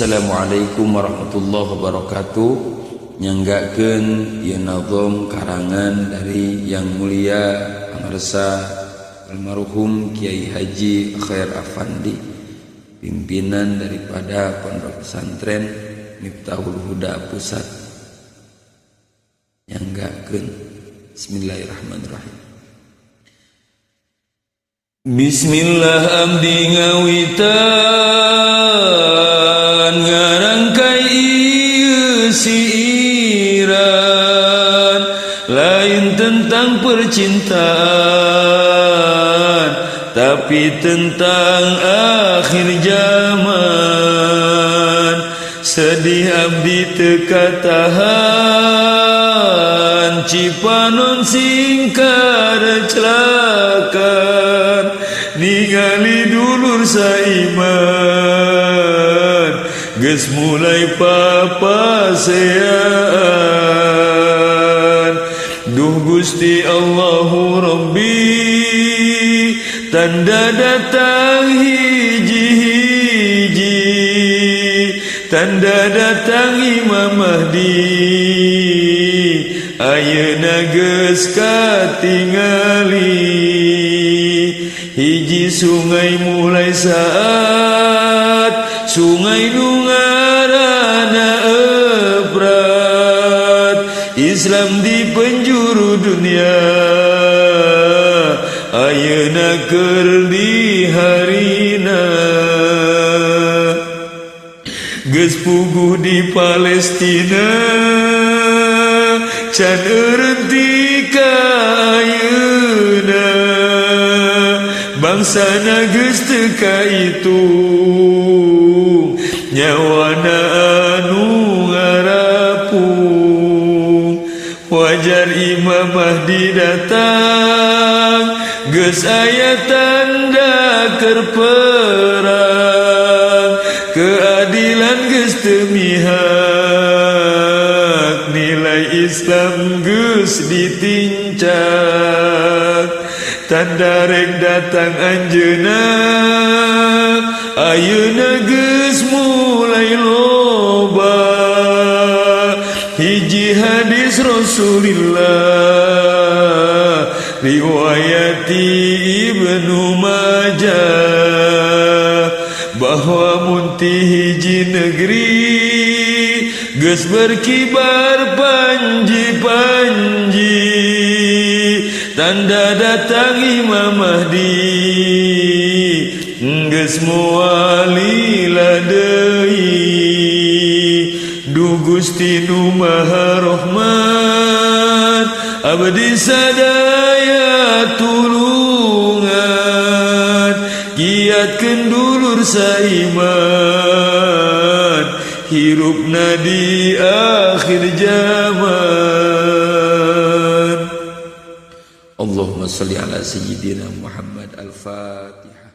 Assalamualaikum warahmatullahi wabarakatuh. Nyanggakeun ieu nazam karangan dari yang mulia pamarsa almarhum Kiai Haji Khair Afandi, pimpinan daripada Pondok Pesantren Miftahul Huda Pusat. Nyanggakeun. Bismillahirrahmanirrahim. Bismillah abdi ngawitan ngarangkai ieu siiran, lain tentang percintaan tapi tentang akhir zaman. Sedih abdi teka tahan, cipanon singkar celakan, ningali dulur saiman, geus mulai papasean. Duh Gusti Allahu Rabbi, tanda datang hiji-hiji, tanda datang Imam Mahdi, ayeuna geus katingali. Hiji sungai mulai saat, sungai nu ngaranna Efrat, Islam di penjuru dunia, ayeuna keur di harina. Geus puguh di Palestina, can eureun ti ka ayeuna, bangsana geus teu kaitung, nyawana anu ngarapung. Wajar Imam Mahdi datang, geus aya tanda keur perang, keadilan geus teu mihak, nilai Islam geus ditincak. Tanda rek datang anjeunna, ayeuna geus mulai loba. Hiji hadis Rasulillah, riwayati Ibnu Majah, bahwa munti hiji negeri geus berkibar panji-panji, tanda datang Imam Mahdi, geus moalila deui. Duh Gusti nu Maha Rahmat, abdi sadaya tulungan, giatkeun dulur saiman, hirupna di akhir zaman. Allahumma salli ala sayyidina Muhammad. Al-Fatihah.